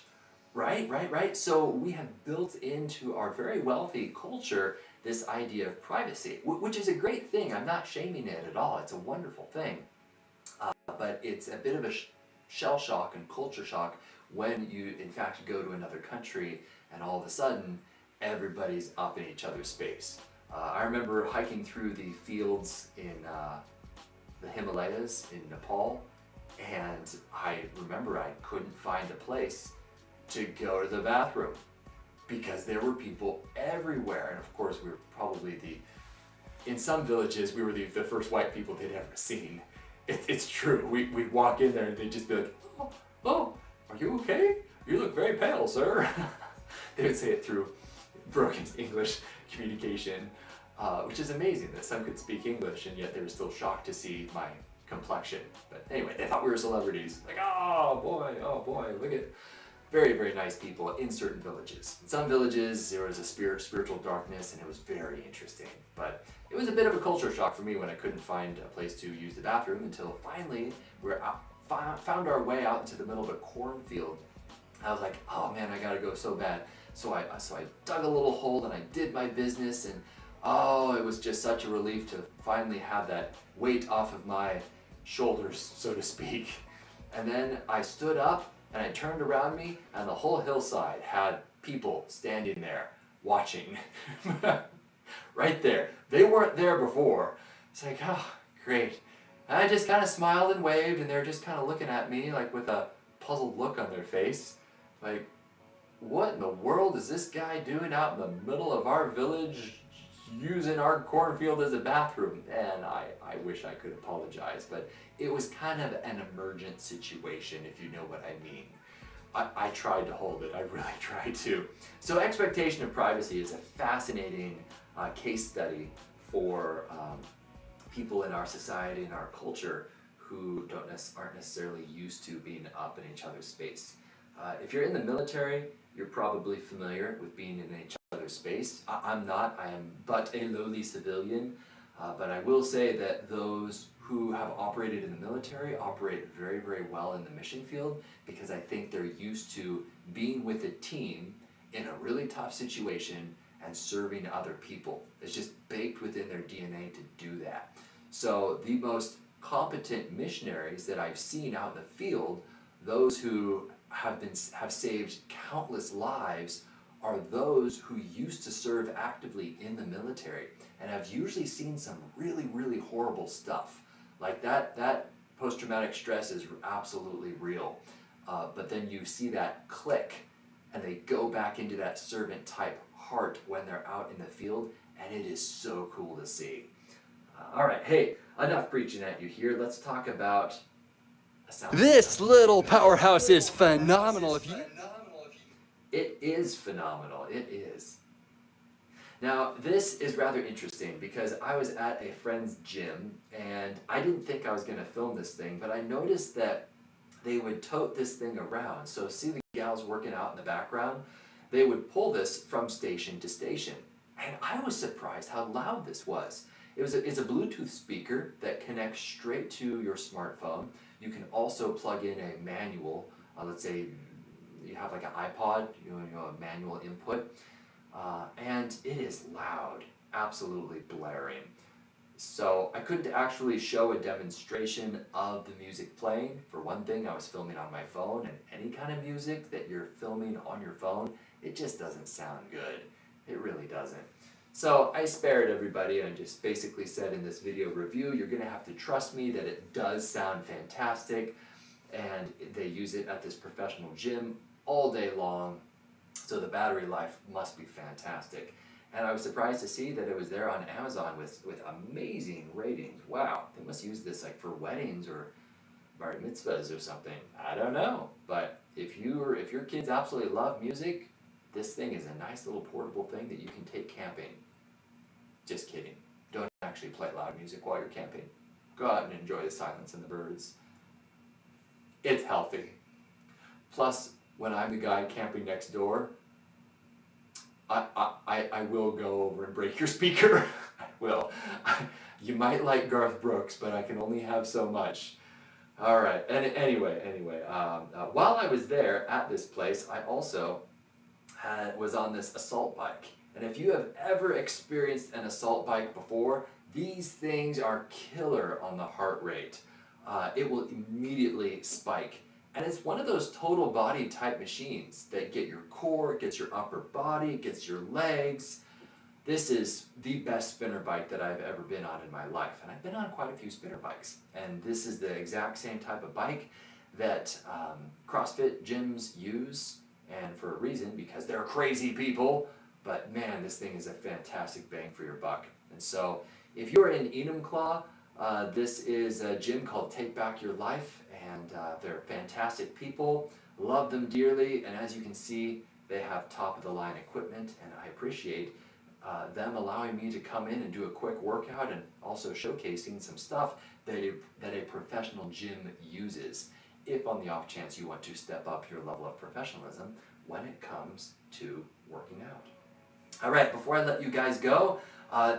right? So we have built into our very wealthy culture this idea of privacy, which is a great thing. I'm not shaming it at all. It's a wonderful thing. But it's a bit of a shell shock and culture shock when you, in fact, go to another country and all of a sudden everybody's up in each other's space. I remember hiking through the fields in the Himalayas in Nepal, and I remember I couldn't find a place to go to the bathroom because there were people everywhere. And of course, we were probably in some villages, we were the first white people they'd ever seen. It's true. We'd walk in there and they'd just be like, oh, are you okay? You look very pale, sir. They would say it through broken English communication, which is amazing that some could speak English and yet they were still shocked to see my complexion. But anyway, they thought we were celebrities. Like, oh boy, look at very, very nice people in certain villages. In some villages, there was a spiritual darkness, and it was very interesting. But it was a bit of a culture shock for me when I couldn't find a place to use the bathroom until finally we found our way out into the middle of a cornfield. I was like, oh man, I gotta go so bad. So I dug a little hole and I did my business, and oh, it was just such a relief to finally have that weight off of my shoulders, so to speak. And then I stood up and I turned around me, and the whole hillside had people standing there watching. Right there. They weren't there before. It's like, oh, great. And I just kind of smiled and waved, and they're just kind of looking at me like with a puzzled look on their face. Like, what in the world is this guy doing out in the middle of our village using our cornfield as a bathroom? And I wish I could apologize, but it was kind of an emergent situation, if you know what I mean. I tried to hold it. I really tried to. So expectation of privacy is a fascinating case study for people in our society and our culture who aren't necessarily used to being up in each other's space. If you're in the military, you're probably familiar with being in each other's space. I'm not. I am but a lowly civilian. But I will say that those who have operated in the military operate very, very well in the mission field, because I think they're used to being with a team in a really tough situation and serving other people. It's just baked within their DNA to do that. So the most competent missionaries that I've seen out in the field, those who have saved countless lives are those who used to serve actively in the military and have usually seen some really, really horrible stuff. Like that post-traumatic stress is absolutely real. But then you see that click and they go back into that servant type heart when they're out in the field, and it is so cool to see. All right, hey, enough preaching at you here. Let's talk about a sound. This little powerhouse is phenomenal. It is phenomenal. It is. Now, this is rather interesting because I was at a friend's gym and I didn't think I was going to film this thing, but I noticed that they would tote this thing around. So see the gals working out in the background? They would pull this from station to station. And I was surprised how loud this was. It's a Bluetooth speaker that connects straight to your smartphone. You can also plug in a manual. Let's say you have like an iPod, a manual input. And it is loud, absolutely blaring. So I couldn't actually show a demonstration of the music playing. For one thing, I was filming on my phone, and any kind of music that you're filming on your phone, it just doesn't sound good. It really doesn't. So I spared everybody and just basically said in this video review, you're gonna have to trust me that it does sound fantastic, and they use it at this professional gym all day long, so the battery life must be fantastic. And I was surprised to see that it was there on Amazon with amazing ratings. Wow, they must use this like for weddings or bar mitzvahs or something. I don't know, but if your kids absolutely love music, this thing is a nice little portable thing that you can take camping. Just kidding. Don't actually play loud music while you're camping. Go out and enjoy the silence and the birds. It's healthy. Plus, when I'm the guy camping next door, I will go over and break your speaker. I will. You might like Garth Brooks, but I can only have so much. All right. And anyway, while I was there at this place, I also was on this assault bike. And if you have ever experienced an assault bike before, these things are killer on the heart rate. It will immediately spike. And it's one of those total body type machines that get your core, gets your upper body, gets your legs. This is the best spinner bike that I've ever been on in my life. And I've been on quite a few spinner bikes. And this is the exact same type of bike that CrossFit gyms use. And for a reason, because they're crazy people. But man, this thing is a fantastic bang for your buck. And so if you're in Enumclaw, this is a gym called Take Back Your Life. And they're fantastic people, love them dearly, and as you can see, they have top-of-the-line equipment, and I appreciate them allowing me to come in and do a quick workout and also showcasing some stuff that a professional gym uses, if on the off chance you want to step up your level of professionalism when it comes to working out. All right, before I let you guys go,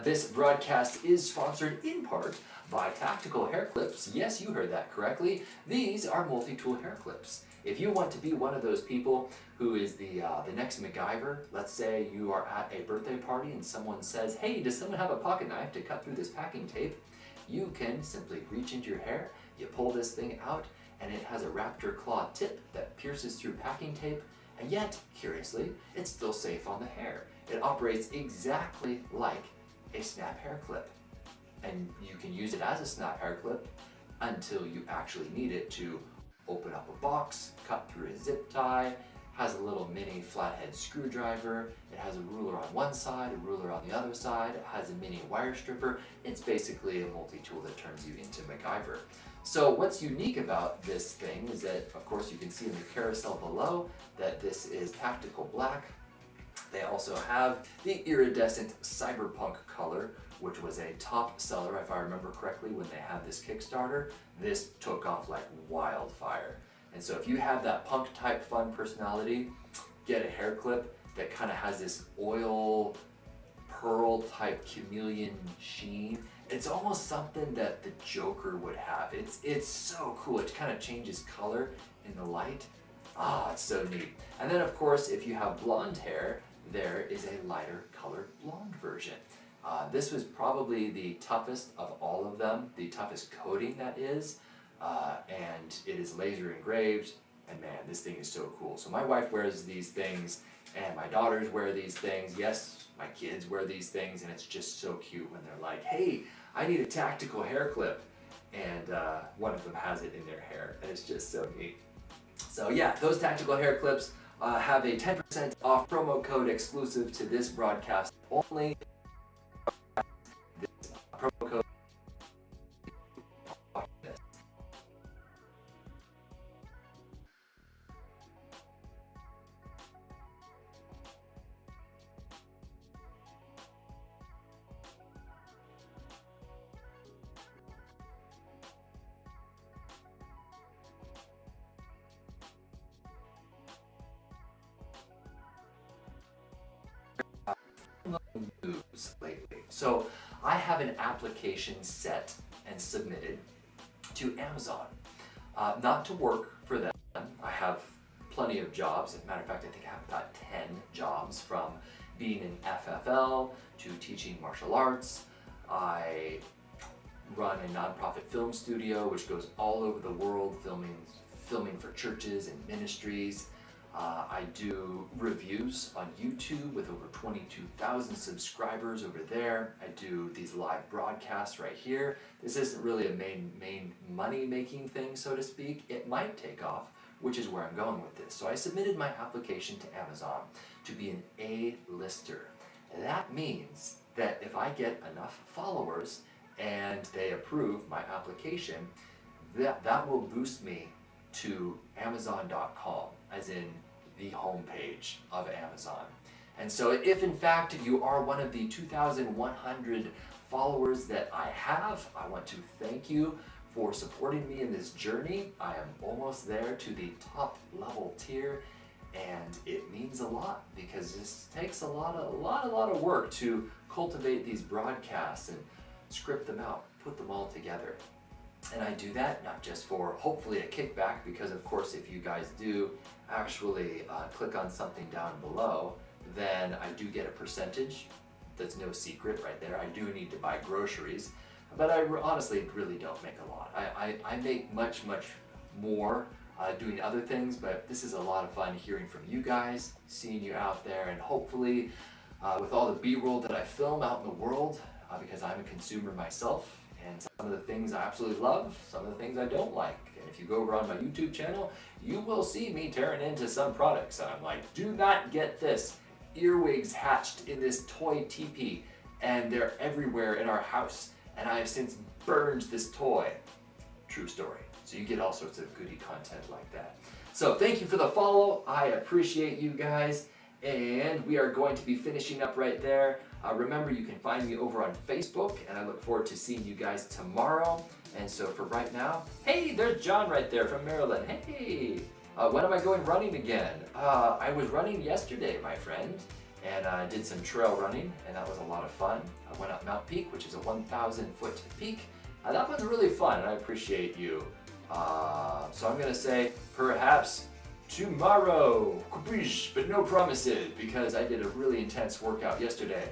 this broadcast is sponsored in part by Tactical Hair Clips. Yes, you heard that correctly. These are multi-tool hair clips. If you want to be one of those people who is the next MacGyver, let's say you are at a birthday party and someone says, hey, does someone have a pocket knife to cut through this packing tape? You can simply reach into your hair, you pull this thing out, and it has a raptor claw tip that pierces through packing tape, and yet, curiously, it's still safe on the hair. It operates exactly like a snap hair clip. And you can use it as a snap hair clip until you actually need it to open up a box, cut through a zip tie, has a little mini flathead screwdriver, it has a ruler on one side, a ruler on the other side, it has a mini wire stripper. It's basically a multi-tool that turns you into MacGyver. So what's unique about this thing is that, of course, you can see in the carousel below that this is tactical black. They also have the iridescent cyberpunk color, which was a top seller, if I remember correctly, when they had this Kickstarter. This took off like wildfire. And so if you have that punk type fun personality, get a hair clip that kind of has this oil pearl type chameleon sheen. It's almost something that the Joker would have. It's so cool. It kind of changes color in the light. It's so neat. And then of course, if you have blonde hair, there is a lighter colored blonde version. This was probably the toughest of all of them, the toughest coating that is, and it is laser engraved, And man, this thing is so cool. So my wife wears these things, and my daughters wear these things. Yes, my kids wear these things, and it's just so cute when they're like, hey, I need a tactical hair clip. And one of them has it in their hair, and it's just so neat. So yeah, those tactical hair clips have a 10% off promo code exclusive to this broadcast only. This promo code. News lately. So I have an application set and submitted to Amazon, not to work for them. I have plenty of jobs. As a matter of fact, I think I have about 10 jobs, from being in FFL to teaching martial arts. I run a nonprofit film studio which goes all over the world, filming for churches and ministries. I do reviews on YouTube with over 22,000 subscribers over there. I do these live broadcasts right here. This isn't really a main money-making thing, so to speak. It might take off, which is where I'm going with this. So I submitted my application to Amazon to be an A-lister. That means that if I get enough followers and they approve my application, that will boost me to Amazon.com, as in the homepage of Amazon. And so if in fact you are one of the 2,100 followers that I have, I want to thank you for supporting me in this journey. I am almost there to the top level tier, and it means a lot because this takes a lot of work to cultivate these broadcasts and script them out, put them all together. And I do that not just for hopefully a kickback, because of course if you guys do actually click on something down below, then I do get a percentage. That's no secret right there. I do need to buy groceries, but I honestly really don't make a lot. I make much more doing other things, but this is a lot of fun hearing from you guys, seeing you out there, and hopefully with all the B-roll that I film out in the world, because I'm a consumer myself, and some of the things I absolutely love, some of the things I don't like. And if you go over on my YouTube channel, you will see me tearing into some products. And I'm like, do not get this. Earwigs hatched in this toy teepee, and they're everywhere in our house. And I have since burned this toy. True story. So you get all sorts of goody content like that. So thank you for the follow. I appreciate you guys. And we are going to be finishing up right there. Remember, you can find me over on Facebook, and I look forward to seeing you guys tomorrow. And so for right now, hey, there's John right there from Maryland. Hey, when am I going running again? I was running yesterday, my friend, and I did some trail running, and that was a lot of fun. I went up Mount Peak, which is a 1,000-foot peak. That was really fun, and I appreciate you. So I'm gonna say perhaps tomorrow, but no promises, because I did a really intense workout yesterday.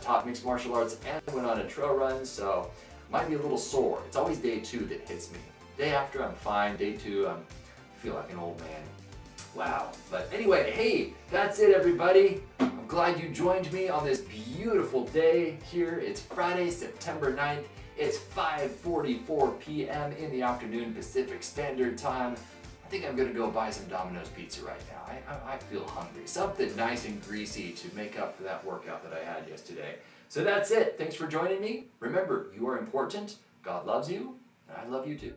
Taught mixed martial arts and went on a trail run, so might be a little sore. It's always day 2 that hits me. Day after I'm fine, day 2 I feel like an old man. Wow. But anyway, hey, that's it everybody. I'm glad you joined me on this beautiful day here. It's Friday, September 9th. It's 5:44 p.m. in the afternoon Pacific Standard Time. I think I'm gonna go buy some Domino's pizza right now. I feel hungry. Something nice and greasy to make up for that workout that I had yesterday. So that's it. Thanks for joining me. Remember, you are important. God loves you, and I love you too.